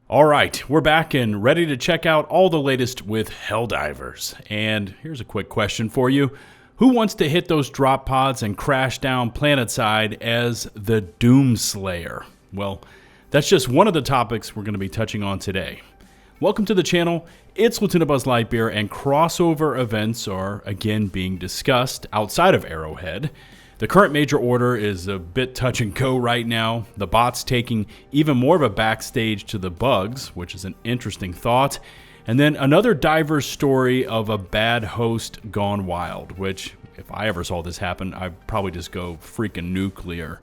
All right, we're back and ready to check out all the latest with Helldivers. And here's a quick question for you. Who wants to hit those drop pods and crash down planetside as the Doomslayer? Well, that's just one of the topics we're going to be touching on today. Welcome to the channel. It's LtBuzzLitebeer, and crossover events are again being discussed outside of Arrowhead. The current major order is a bit touch and go right now. The bots taking even more of a backstage to the bugs, which is an interesting thought. And then another diver's story of a bad host gone wild, which if I ever saw this happen, I'd probably just go freaking nuclear.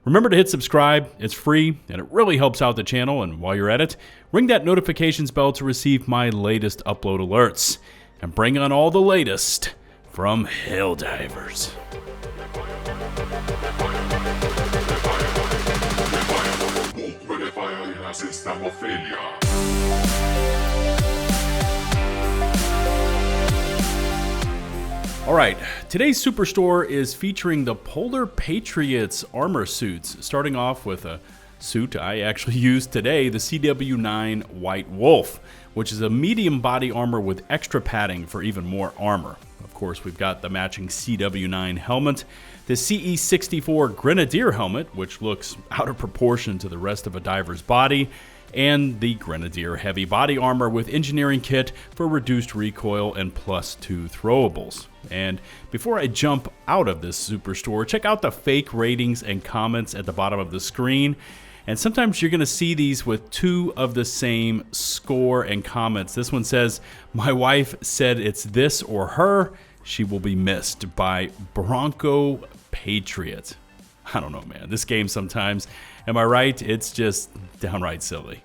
Remember to hit subscribe, it's free, and it really helps out the channel. And while you're at it, ring that notifications bell to receive my latest upload alerts. And bring on all the latest from Helldivers. Alright, today's Superstore is featuring the Polar Patriots armor suits, starting off with a suit I actually used today, the CW9 White Wolf, which is a medium body armor with extra padding for even more armor. Of course, we've got the matching CW9 helmet, the CE64 Grenadier helmet, which looks out of proportion to the rest of a diver's body, and the Grenadier heavy body armor with engineering kit for reduced recoil and +2 throwables. And before I jump out of this Superstore, check out the fake ratings and comments at the bottom of the screen. And sometimes you're going to see these with two of the same score and comments. This one says, "My wife said it's this or her. She will be missed," by Bronco Patriot. I don't know, man. This game sometimes, am I right? It's just downright silly.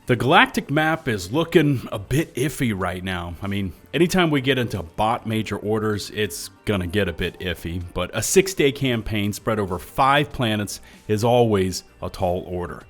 The galactic map is looking a bit iffy right now. I mean, anytime we get into bot major orders, it's gonna get a bit iffy, but a 6-day campaign spread over 5 planets is always a tall order.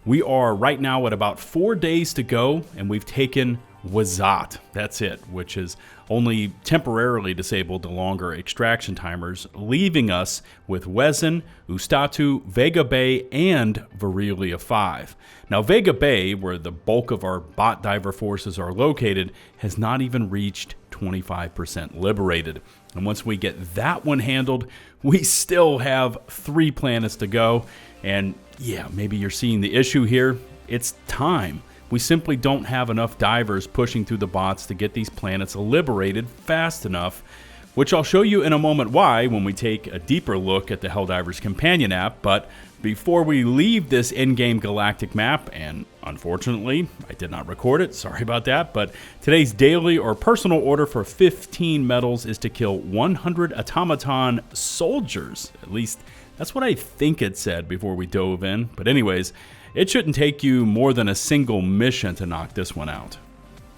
We are right now at about 4 days to go, and we've taken Wazat, that's it, which has only temporarily disabled the longer extraction timers, leaving us with Wezin, Ustatu, Vega Bay, and Varelia 5. Now, Vega Bay, where the bulk of our bot diver forces are located, has not even reached 25% liberated. And once we get that one handled, we still have 3 planets to go. And yeah, maybe you're seeing the issue here. It's time. We simply don't have enough divers pushing through the bots to get these planets liberated fast enough, which I'll show you in a moment why when we take a deeper look at the Helldivers companion app. But before we leave this in-game galactic map, and unfortunately I did not record it, sorry about that, but today's daily or personal order for 15 medals is to kill 100 automaton soldiers. At least that's what I think it said before we dove in. But anyways, it shouldn't take you more than a single mission to knock this one out.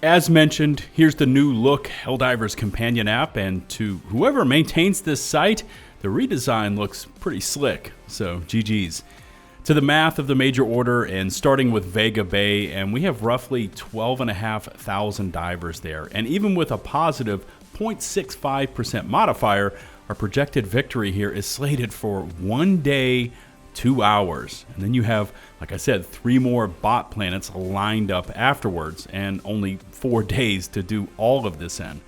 As mentioned, here's the new look Helldivers companion app, and to whoever maintains this site, the redesign looks pretty slick, so GG's. To the math of the major order, and starting with Vega Bay, and we have roughly 12,500 divers there, and even with a positive 0.65% modifier, our projected victory here is slated for 1 day, 2 hours. And then you have, like I said, 3 more bot planets lined up afterwards, and only 4 days to do all of this in.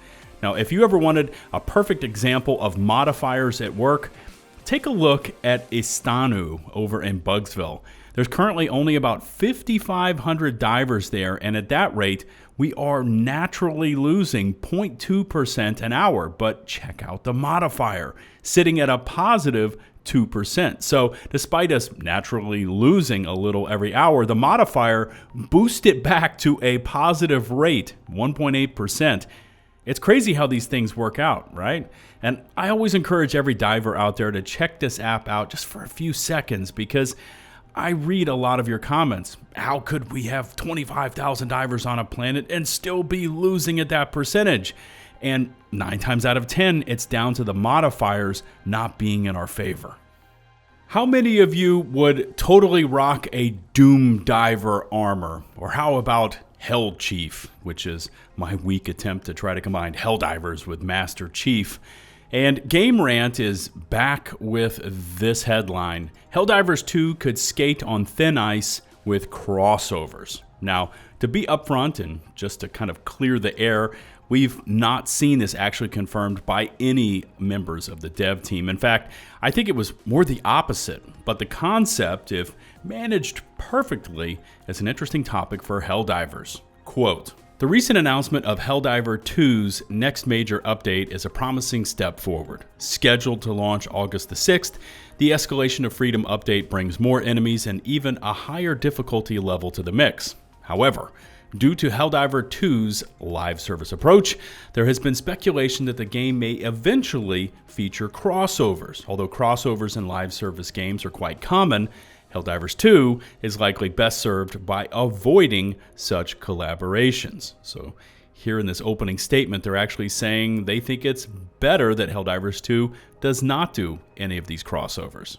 Now, if you ever wanted a perfect example of modifiers at work, take a look at Istanu over in Bugsville. There's currently only about 5,500 divers there, and at that rate, we are naturally losing 0.2% an hour. But check out the modifier, sitting at a positive 2%. So despite us naturally losing a little every hour, the modifier boosts it back to a positive rate, 1.8%. It's crazy how these things work out, right? And I always encourage every diver out there to check this app out just for a few seconds, because I read a lot of your comments. How could we have 25,000 divers on a planet and still be losing at that percentage? And 9 times out of 10, it's down to the modifiers not being in our favor. How many of you would totally rock a Doom Diver armor? Or how about Hell Chief, which is my weak attempt to try to combine Helldivers with Master Chief? And Game Rant is back with this headline: Helldivers 2 could skate on thin ice with crossovers. Now, to be upfront and just to kind of clear the air, we've not seen this actually confirmed by any members of the dev team. In fact, I think it was more the opposite. But the concept, if managed perfectly, is an interesting topic for Helldivers. Quote, "The recent announcement of Helldiver 2's next major update is a promising step forward. Scheduled to launch August the 6th, the Escalation of Freedom update brings more enemies and even a higher difficulty level to the mix. However, due to Helldiver 2's live service approach, there has been speculation that the game may eventually feature crossovers. Although crossovers in live service games are quite common, Helldivers 2 is likely best served by avoiding such collaborations." So here in this opening statement, they're actually saying they think it's better that Helldivers 2 does not do any of these crossovers.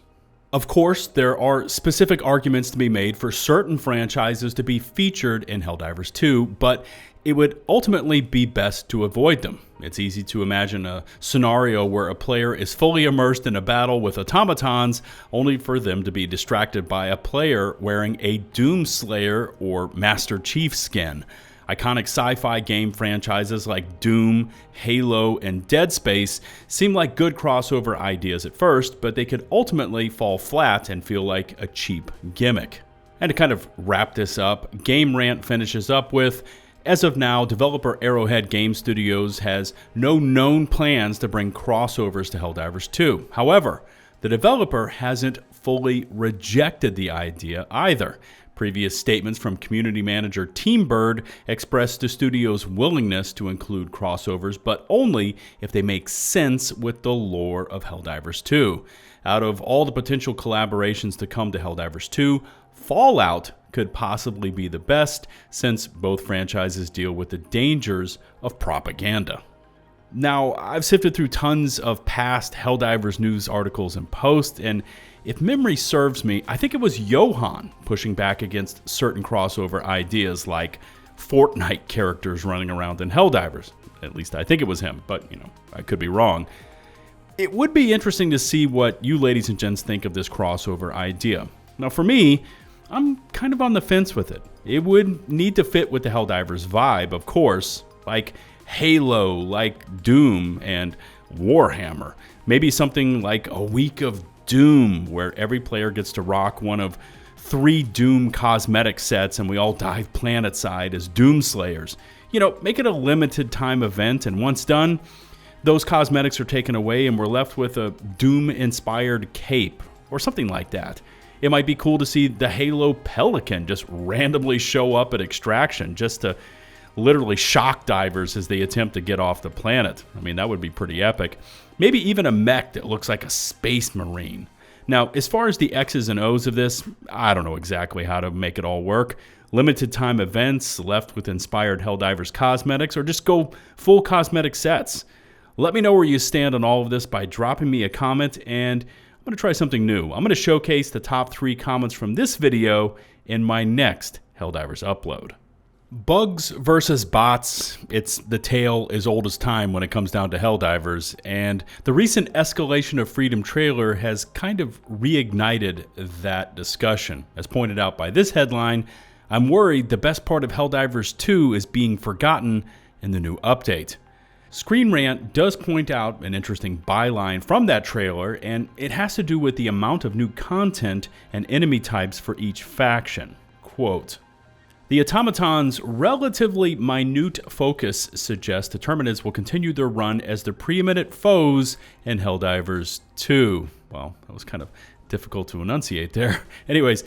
Of course, there are specific arguments to be made for certain franchises to be featured in Helldivers 2, but it would ultimately be best to avoid them. It's easy to imagine a scenario where a player is fully immersed in a battle with automatons, only for them to be distracted by a player wearing a Doomslayer or Master Chief skin. Iconic sci-fi game franchises like Doom, Halo, and Dead Space seem like good crossover ideas at first, but they could ultimately fall flat and feel like a cheap gimmick. And to kind of wrap this up, Game Rant finishes up with, "As of now, developer Arrowhead Game Studios has no known plans to bring crossovers to Helldivers 2. However, the developer hasn't fully rejected the idea either. Previous statements from community manager Team Bird expressed the studio's willingness to include crossovers, but only if they make sense with the lore of Helldivers 2. Out of all the potential collaborations to come to Helldivers 2, Fallout could possibly be the best, since both franchises deal with the dangers of propaganda." Now, I've sifted through tons of past Helldivers news articles and posts, and if memory serves me, I think it was Johan pushing back against certain crossover ideas like Fortnite characters running around in Helldivers. At least I think it was him, but I could be wrong. It would be interesting to see what you ladies and gents think of this crossover idea. Now for me, I'm kind of on the fence with it. It would need to fit with the Helldivers vibe, of course, like Halo, like Doom, and Warhammer. Maybe something like a week of Doom, where every player gets to rock one of 3 Doom cosmetic sets and we all dive planetside as Doomslayers. Make it a limited time event, and once done, those cosmetics are taken away and we're left with a Doom-inspired cape or something like that. It might be cool to see the Halo Pelican just randomly show up at Extraction just to literally shock divers as they attempt to get off the planet. I mean, that would be pretty epic. Maybe even a mech that looks like a space marine. Now, as far as the X's and O's of this, I don't know exactly how to make it all work. Limited time events left with inspired Helldivers cosmetics, or just go full cosmetic sets. Let me know where you stand on all of this by dropping me a comment, and I'm going to try something new. I'm going to showcase the top 3 comments from this video in my next Helldivers upload. Bugs versus bots, it's the tale as old as time when it comes down to Helldivers, and the recent Escalation of Freedom trailer has kind of reignited that discussion. As pointed out by this headline, I'm worried the best part of Helldivers 2 is being forgotten in the new update. Screen Rant does point out an interesting byline from that trailer, and it has to do with the amount of new content and enemy types for each faction. Quote, "The Automatons' relatively minute focus suggests Determinants will continue their run as the preeminent foes in Helldivers 2. Well, that was kind of difficult to enunciate there. Anyways,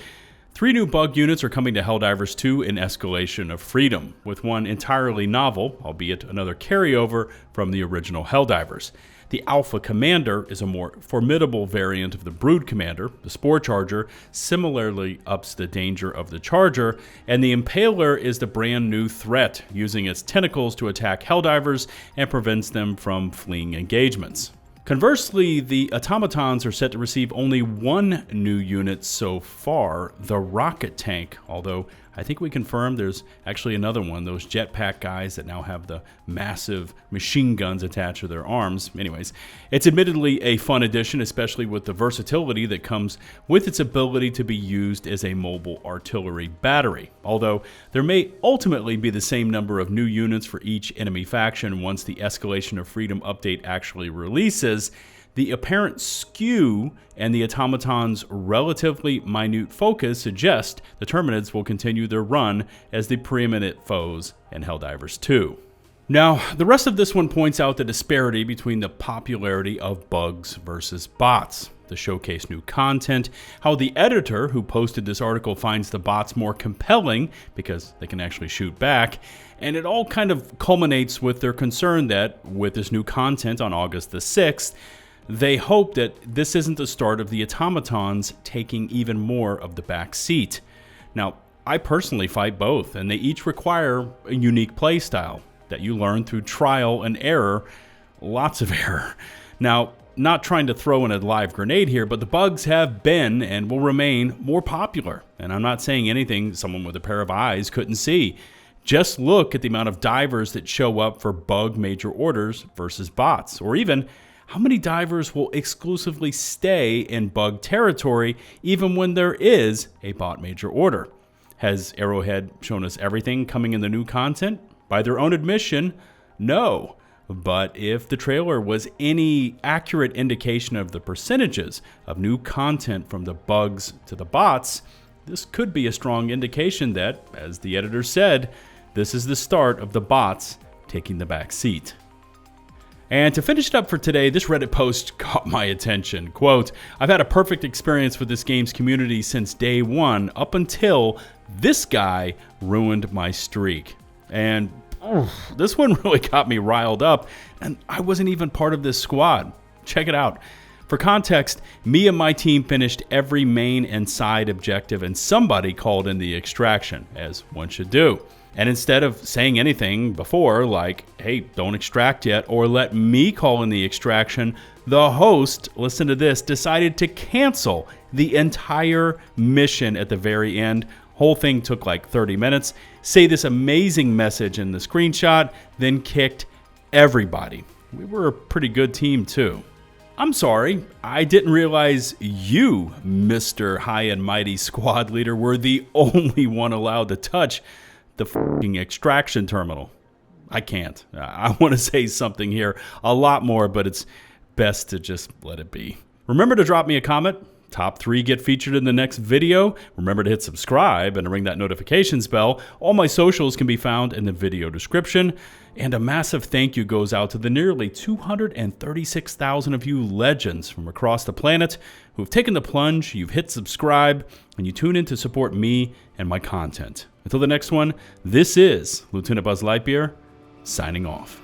3 new bug units are coming to Helldivers 2 in Escalation of Freedom, with one entirely novel, albeit another carryover from the original Helldivers. The Alpha Commander is a more formidable variant of the Brood Commander. The Spore Charger similarly ups the danger of the Charger, and the Impaler is the brand new threat, using its tentacles to attack Helldivers and prevents them from fleeing engagements. Conversely, the Automatons are set to receive only 1 new unit so far, the Rocket Tank, although I think we confirmed there's actually another one, those jetpack guys that now have the massive machine guns attached to their arms. Anyways, it's admittedly a fun addition, especially with the versatility that comes with its ability to be used as a mobile artillery battery. Although there may ultimately be the same number of new units for each enemy faction once the Escalation of Freedom update actually releases, the apparent skew and the Automatons' relatively minute focus suggest the Terminids will continue their run as the preeminent foes in Helldivers 2. Now, the rest of this one points out the disparity between the popularity of bugs versus bots, the showcase new content, how the editor who posted this article finds the bots more compelling because they can actually shoot back, and it all kind of culminates with their concern that with this new content on August the 6th, they hope that this isn't the start of the Automatons taking even more of the back seat. Now, I personally fight both, and they each require a unique playstyle that you learn through trial and error, lots of error. Now, not trying to throw in a live grenade here, but the bugs have been and will remain more popular. And I'm not saying anything someone with a pair of eyes couldn't see. Just look at the amount of divers that show up for bug major orders versus bots, or even how many divers will exclusively stay in bug territory even when there is a bot major order. Has Arrowhead shown us everything coming in the new content? By their own admission, no. But if the trailer was any accurate indication of the percentages of new content from the bugs to the bots, this could be a strong indication that, as the editor said, this is the start of the bots taking the back seat. And to finish it up for today, this Reddit post caught my attention. Quote, "I've had a perfect experience with this game's community since day one, up until this guy ruined my streak." And this one really got me riled up, and I wasn't even part of this squad. Check it out. For context, me and my team finished every main and side objective, and somebody called in the extraction, as one should do. And instead of saying anything before, like, hey, don't extract yet, or let me call in the extraction, the host, listen to this, decided to cancel the entire mission at the very end. Whole thing took like 30 minutes. Say this amazing message in the screenshot, then kicked everybody. We were a pretty good team too. I'm sorry, I didn't realize you, Mr. High and Mighty Squad Leader, were the only one allowed to touch the fucking extraction terminal. I can't. I want to say something here, a lot more, but it's best to just let it be. Remember to drop me a comment. Top 3 get featured in the next video. Remember to hit subscribe and to ring that notifications bell. All my socials can be found in the video description. And a massive thank you goes out to the nearly 236,000 of you legends from across the planet who have taken the plunge, you've hit subscribe, and you tune in to support me and my content. Until the next one, this is LtBuzzLitebeer signing off.